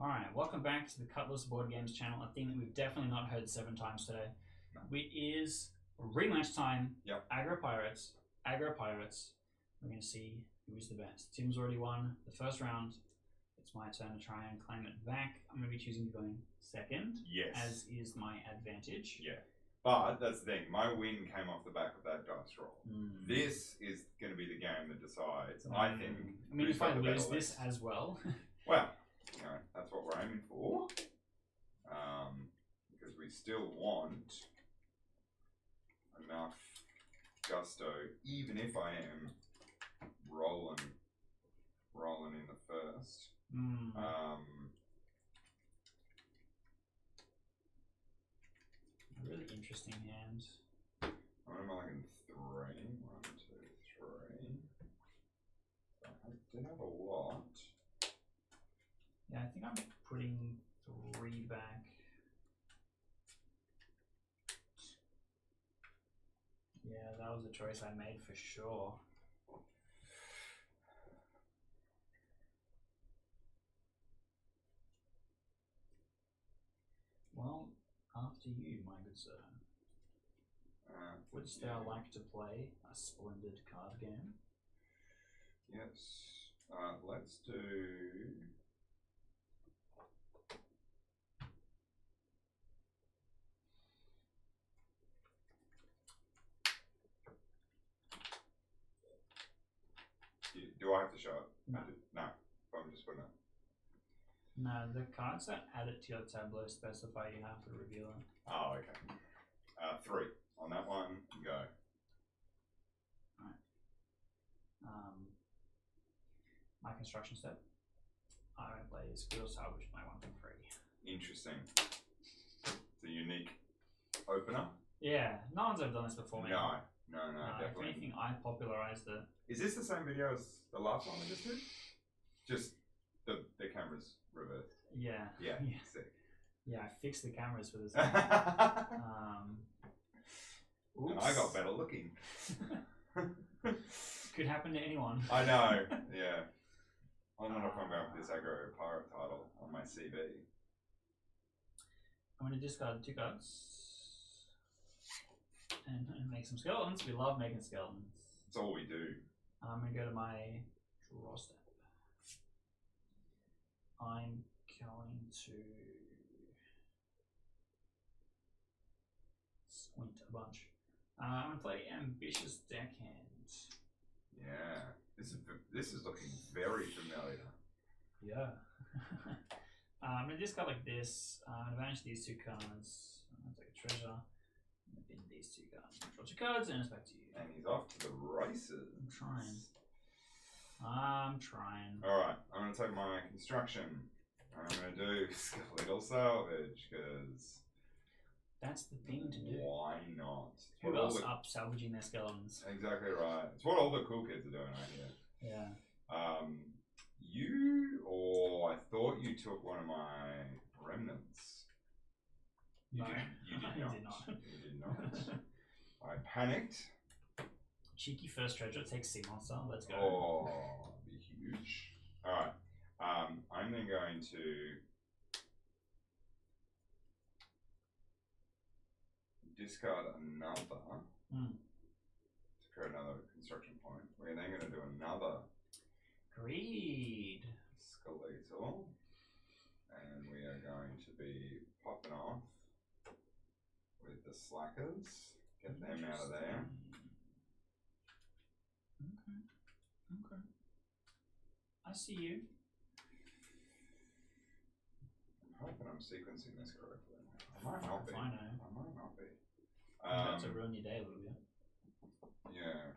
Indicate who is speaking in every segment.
Speaker 1: Alright, welcome back to the Cutlass Board Games channel, a thing that we've definitely not heard 7 times today.
Speaker 2: No.
Speaker 1: It is rematch time.
Speaker 2: Yep.
Speaker 1: Aggro Pirates. We're going to see who is the best. Tim's already won the first round. It's my turn to try and claim it back. I'm going to be choosing going second.
Speaker 2: Yes.
Speaker 1: As is my advantage.
Speaker 2: Yeah. But that's the thing. My win came off the back of that dice roll. This is going to be the game that decides, I think.
Speaker 1: I mean,
Speaker 2: who's
Speaker 1: if I
Speaker 2: got the
Speaker 1: lose
Speaker 2: better
Speaker 1: this
Speaker 2: list.
Speaker 1: as well.
Speaker 2: Well, you know, that's what we're aiming for. Because we still want enough gusto, even if I am rolling in the first.
Speaker 1: Really interesting hand.
Speaker 2: I'm only in 3. 1, 2, 3. I did have a lot.
Speaker 1: Yeah, I think I'm putting 3 back. Yeah, that was a choice I made for sure. Well, after you, my good sir. Wouldst thou like to play a splendid card game?
Speaker 2: Yes. Let's do... Do I have to show it?
Speaker 1: No.
Speaker 2: No. I'm just putting it.
Speaker 1: No, the cards that add it to your tableau specify you have to reveal it.
Speaker 2: Oh, okay. 3 on that one. Go.
Speaker 1: Alright. My construction step. I won't play Squirrel Salvage my 1 for free.
Speaker 2: Interesting. It's a unique opener.
Speaker 1: Yeah, no one's ever done this before, man.
Speaker 2: No,
Speaker 1: If
Speaker 2: definitely.
Speaker 1: anything, I popularized it.
Speaker 2: Is this the same video as the last one we just did? Just the camera's reversed.
Speaker 1: Yeah.
Speaker 2: Yeah,
Speaker 1: Yeah.
Speaker 2: sick.
Speaker 1: Yeah, I fixed the cameras for this.
Speaker 2: And
Speaker 1: Oops.
Speaker 2: I got better looking.
Speaker 1: Could happen to anyone.
Speaker 2: I know, yeah. I don't know if I'm going for this aggro pirate title on my CV.
Speaker 1: I'm going to discard 2 cards and make some skeletons. We love making skeletons.
Speaker 2: That's all we do.
Speaker 1: I'm going to go to my draw step. I'm going to squint a bunch. I'm going to play Ambitious Deckhand.
Speaker 2: Yeah, this is looking very familiar.
Speaker 1: Yeah. I'm going to discard like this. I'm going to banish these 2 cards. I'm going to take a treasure. I'm going to bin these 2 cards. Draw 2 cards and it's back to you.
Speaker 2: And he's off to the races.
Speaker 1: I'm trying.
Speaker 2: Alright, I'm going to take my construction. I'm going to do Skeletal Salvage, because...
Speaker 1: That's the thing to do.
Speaker 2: Why not?
Speaker 1: Who else up salvaging their skeletons?
Speaker 2: Exactly right. It's what all the cool kids are doing right here.
Speaker 1: Yeah.
Speaker 2: I thought you took one of my remnants. You
Speaker 1: No,
Speaker 2: did
Speaker 1: I
Speaker 2: not.
Speaker 1: did not.
Speaker 2: You did not. I panicked.
Speaker 1: Cheeky first treasure takes Sea Monster. Let's go.
Speaker 2: Oh, be huge. Alright. I'm then going to discard another to create another construction point. We're then going to do another
Speaker 1: Greed.
Speaker 2: skeletal, and we are going to be popping off with the slackers. Get them out of there.
Speaker 1: Okay. I see you.
Speaker 2: I'm hoping I'm sequencing this correctly. I might not be.
Speaker 1: I know.
Speaker 2: I might not be.
Speaker 1: That's a ruin your day a little bit.
Speaker 2: Yeah.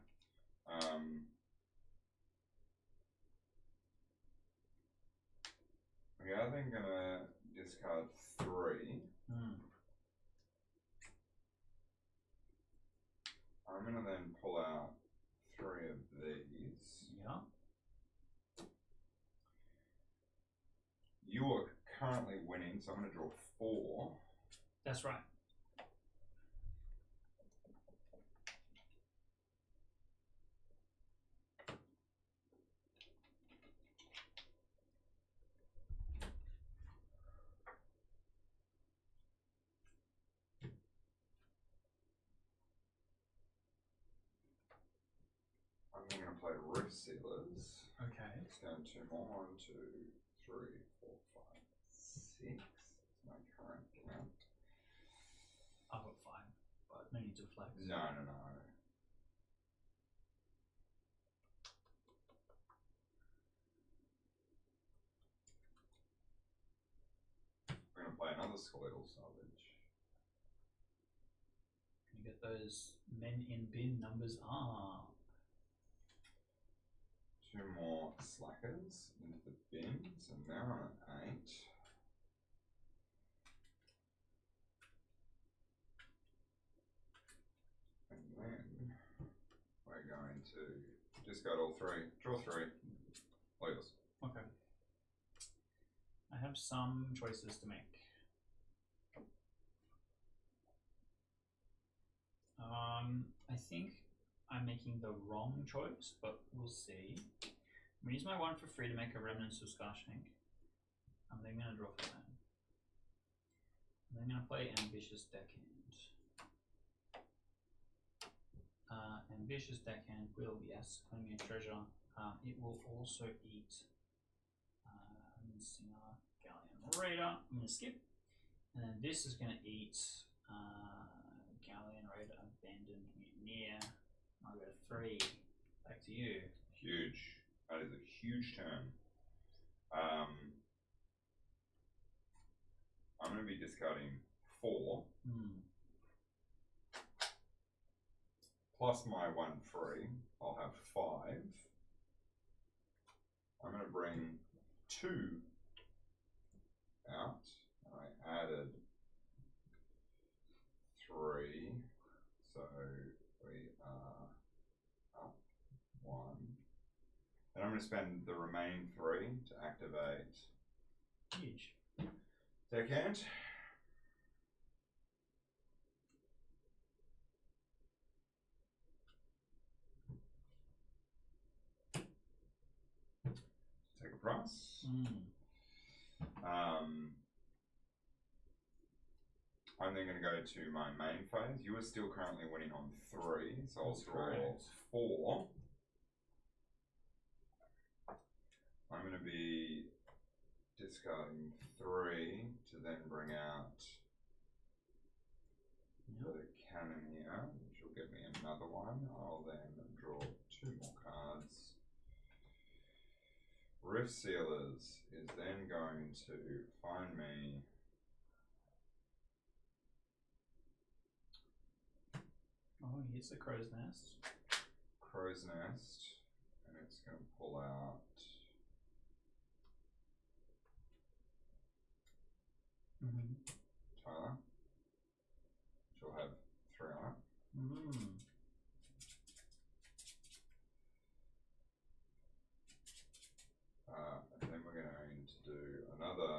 Speaker 2: We are then gonna discard 3. I'm gonna then pull out 3 of these.
Speaker 1: Yeah.
Speaker 2: You are currently winning, so I'm gonna draw 4.
Speaker 1: That's right.
Speaker 2: to play Rift Sealers.
Speaker 1: Okay.
Speaker 2: It's going 2 more. 1, 2, 3, 4, 5, 6. That's my current count.
Speaker 1: I've got 5, but no need to flex.
Speaker 2: No. We're going to play another Skeletal Salvage.
Speaker 1: Can you get those men in bin numbers up?
Speaker 2: 2 more Slackers into the bin, so now I'm at 8. And then we're going to discard all 3, draw 3, play yours.
Speaker 1: Okay. I have some choices to make. I think I'm making the wrong choice, but we'll see. I'm going to use my 1 for free to make a Remnants of Skarshank. I'm then going to draw for that. I'm then going to play Ambitious Deckhand. Ambitious Deckhand will, yes, claim a treasure. It will also eat Singer, Galleon Raider. I'm going to skip. And then this is going to eat Galleon Raider, Abandoned Mutineer. I'll go 3. Back to you.
Speaker 2: Huge. That is a huge turn. I'm going to be discarding 4. Plus my 1 free. I'll have 5. I'm going to bring 2 out. I added 3. So we are up 1. And I'm going to spend the remaining 3 to activate
Speaker 1: Huge.
Speaker 2: Deckhand. Take a price. I'm then going to go to my main phase. You are still currently winning on 3, so I'll draw 4. I'm going to be discarding 3 to then bring out the Cannoneer, which will get me another 1. I'll then draw 2 more cards. Rift Sealers is then going to find me
Speaker 1: Here's the Crow's Nest.
Speaker 2: And it's going to pull out Tyler, which will have 3 on it. And then we're going to do another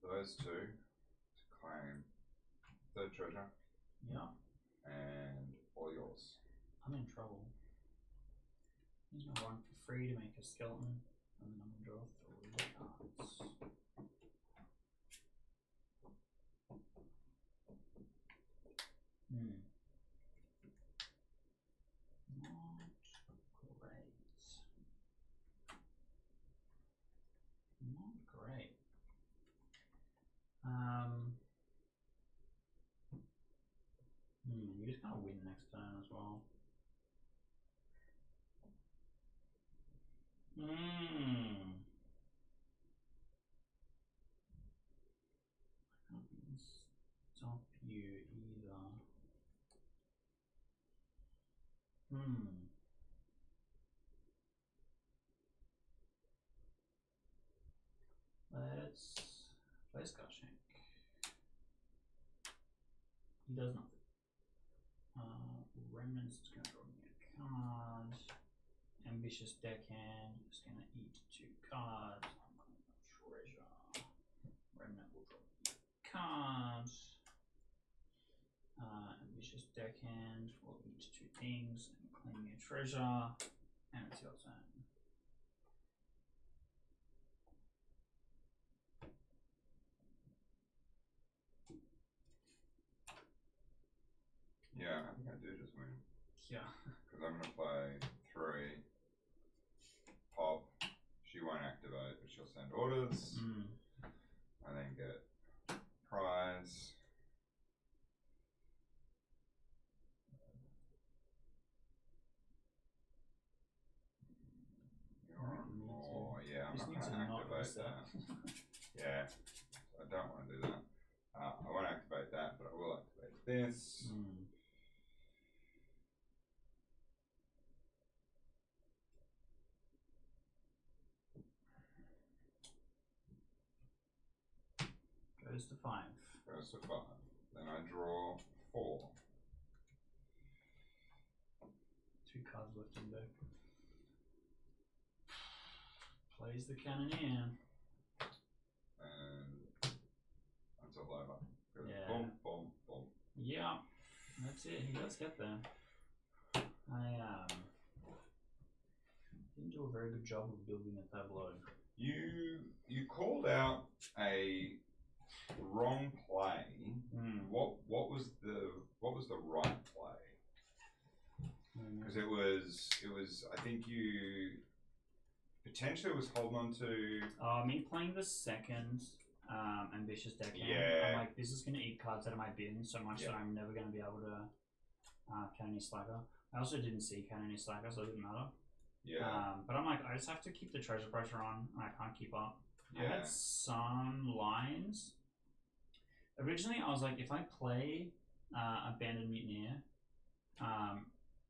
Speaker 2: those 2 to claim 3rd treasure.
Speaker 1: Yeah.
Speaker 2: And all yours.
Speaker 1: I'm in trouble. Use my 1 for free to make a skeleton, and then I'm going to draw 3 cards. Not great. You just kind of win next turn as well. I can't stop you either. Let's play Skarshank. He does nothing. Remnants is going to draw me a card. Ambitious Deckhand is going to eat 2 cards. I'm going to treasure. Remnant will draw me a card. Ambitious Deckhand will eat 2 things and claim me a treasure. And it's your turn.
Speaker 2: do just win.
Speaker 1: Yeah.
Speaker 2: Because I'm going to play 3, pop, she won't activate, but she'll send orders, and then get prize. You're on more, yeah, I'm not going to activate that. Yeah, I don't want to do that. I won't activate that, but I will activate this.
Speaker 1: Goes to 5.
Speaker 2: Goes to 5. Then I draw 4.
Speaker 1: 2 cards left in deck. Plays the Cannoneer.
Speaker 2: And that's all over. Goes
Speaker 1: Yeah.
Speaker 2: boom, boom, boom.
Speaker 1: Yeah, that's it. He does get there. I didn't do a very good job of building a tableau.
Speaker 2: You called out a wrong play. What was the right play? Because it was I think you potentially was holding on to
Speaker 1: me playing the second ambitious deckhand.
Speaker 2: Yeah.
Speaker 1: I'm like, this is gonna eat cards out of my bin so much that I'm never gonna be able to Cannoneer Slacker. I also didn't see Cannoneer Slacker, so it didn't matter.
Speaker 2: Yeah.
Speaker 1: But I'm like, I just have to keep the treasure pressure on, and I can't keep up.
Speaker 2: Yeah.
Speaker 1: I had some lines. Originally, I was like, if I play Abandoned Mutineer,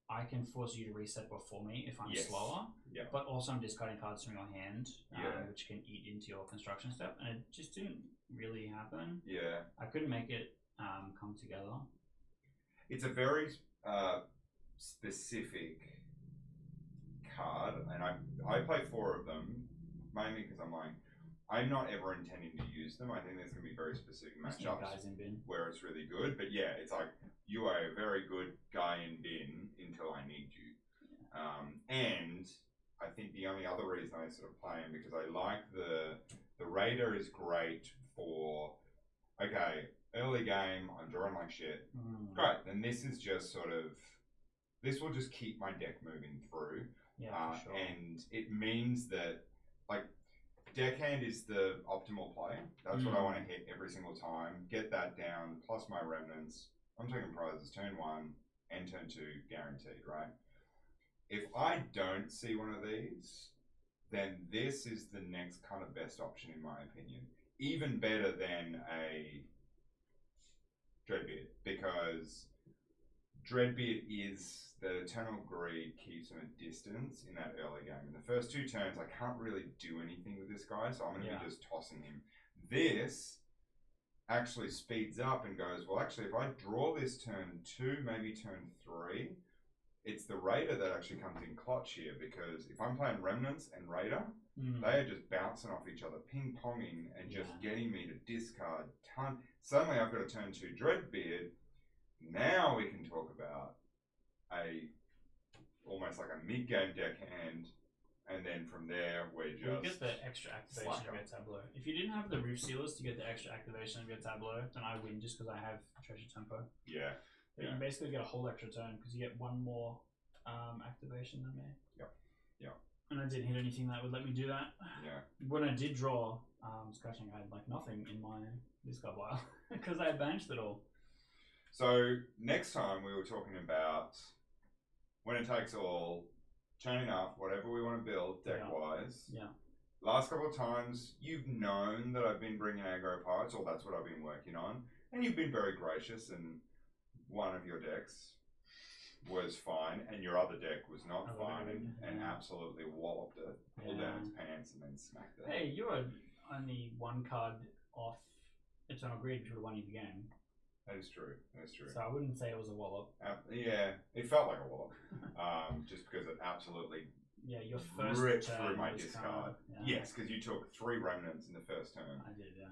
Speaker 1: I can force you to reset before me if I'm slower.
Speaker 2: Yeah.
Speaker 1: But also, I'm discarding cards from your hand,
Speaker 2: Yeah.
Speaker 1: which can eat into your construction step, and it just didn't really happen.
Speaker 2: Yeah.
Speaker 1: I couldn't make it come together.
Speaker 2: It's a very specific card, and I play 4 of them, mainly because I'm not ever intending to use them. I think there's going to be very specific matchups
Speaker 1: Guys in bin.
Speaker 2: where it's really good. But yeah, it's like, you are a very good guy in bin until I need you. And I think the only other reason I sort of play him, because I like the Raider is great for, okay, early game, I'm drawing like shit. Great, then this is just sort of, this will just keep my deck moving through.
Speaker 1: Yeah, for sure.
Speaker 2: And it means that, like, deckhand is the optimal play. That's what I want to hit every single time. Get that down, plus my remnants. I'm taking prizes turn 1 and turn 2 guaranteed, right? If I don't see one of these, then this is the next kind of best option in my opinion. Even better than a Dreadbeard, because Dreadbeard is the Eternal Greed keeps him at distance in that early game. In the first 2 turns, I can't really do anything with this guy, so I'm going to be just tossing him. This actually speeds up and goes, well, actually, if I draw this turn 2, maybe turn 3, it's the Raider that actually comes in clutch here, because if I'm playing Remnants and Raider, they are just bouncing off each other, ping-ponging, and just getting me to discard ton. Suddenly I've got a turn 2 Dreadbeard. Now we can talk about almost like a mid-game deckhand, and then from there we're just...
Speaker 1: You get the extra activation of your tableau. If you didn't have the Roof Sealers to get the extra activation of your tableau, then I win just because I have Treasure Tempo.
Speaker 2: Yeah.
Speaker 1: But you basically get a whole extra turn because you get 1 more activation than me.
Speaker 2: Yep.
Speaker 1: And I didn't hit anything that would let me do that.
Speaker 2: Yeah.
Speaker 1: When I did draw Scratching, I had like nothing in my discard pile because I banished it all.
Speaker 2: So next time we were talking about when it takes all, chaining up, whatever we want to build deck-wise.
Speaker 1: Yeah.
Speaker 2: Last couple of times, you've known that I've been bringing aggro pirates, or that's what I've been working on, and you've been very gracious, and one of your decks was fine, and your other deck was not fine, and absolutely walloped it, pulled down its pants, and then smacked it.
Speaker 1: Hey, you were only 1 card off Eternal Greed, which would have won you the game.
Speaker 2: That is true.
Speaker 1: So I wouldn't say it was a wallop.
Speaker 2: Yeah, it felt like a wallop. Just because it absolutely
Speaker 1: your first
Speaker 2: ripped
Speaker 1: turn
Speaker 2: through my
Speaker 1: was
Speaker 2: discard. Yes, because you took 3 remnants in the first turn.
Speaker 1: I did, yeah.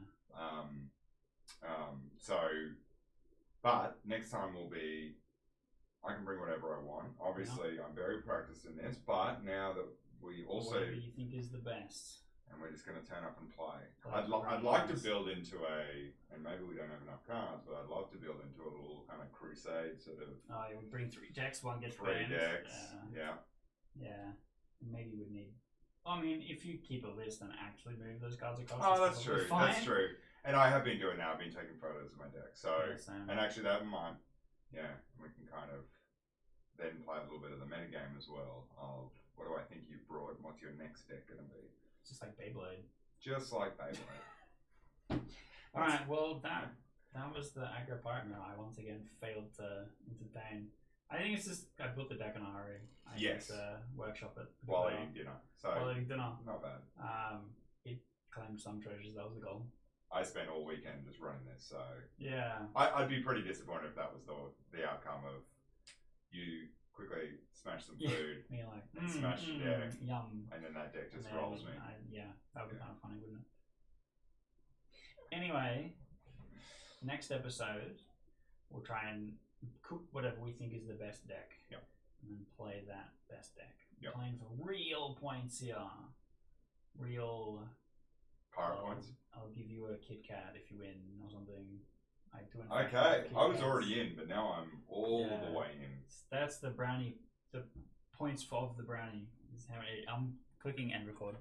Speaker 2: But next time will be, I can bring whatever I want. Obviously, I'm very practiced in this, but now that we also...
Speaker 1: Whatever you think is the best.
Speaker 2: and we're just going to turn up and play.
Speaker 1: Like
Speaker 2: I'd like to build into and maybe we don't have enough cards, but I'd love to build into a little kind of crusade sort of.
Speaker 1: Oh, you would bring 3 decks, one gets
Speaker 2: 3
Speaker 1: banned.
Speaker 2: decks, yeah.
Speaker 1: Yeah, maybe we'd need. I mean, if you keep a list and actually move those cards across.
Speaker 2: Oh, that's true. Fine. That's true. And I have been doing that. I've been taking photos of my deck. So,
Speaker 1: yeah,
Speaker 2: and actually that might, we can kind of then play a little bit of the meta game as well. Of what do I think you've brought? What's your next deck going to be?
Speaker 1: Just like Beyblade.
Speaker 2: Just like Beyblade.
Speaker 1: All right. Well, that was the aggro pirate mill. I once again failed to entertain. I think it's just I built the deck in a hurry. I
Speaker 2: yes.
Speaker 1: Workshop it
Speaker 2: while eating dinner. So
Speaker 1: while eating dinner.
Speaker 2: Not bad.
Speaker 1: It claimed some treasures. That was the goal.
Speaker 2: I spent all weekend just running this, so
Speaker 1: yeah.
Speaker 2: I'd be pretty disappointed if that was the outcome of you quickly smash some food,
Speaker 1: me like
Speaker 2: and smash your deck,
Speaker 1: yum,
Speaker 2: and then that deck just rolls me.
Speaker 1: That would be kind of funny, wouldn't it? Anyway, next episode we'll try and cook whatever we think is the best deck.
Speaker 2: Yep.
Speaker 1: And then play that best deck.
Speaker 2: Yep.
Speaker 1: Playing for real points here. Real
Speaker 2: pirate points.
Speaker 1: I'll give you a Kit Kat if you win or something.
Speaker 2: Okay, I was already in, but now I'm all the way in.
Speaker 1: That's the brownie. The points of the brownie is how many. I'm clicking end record.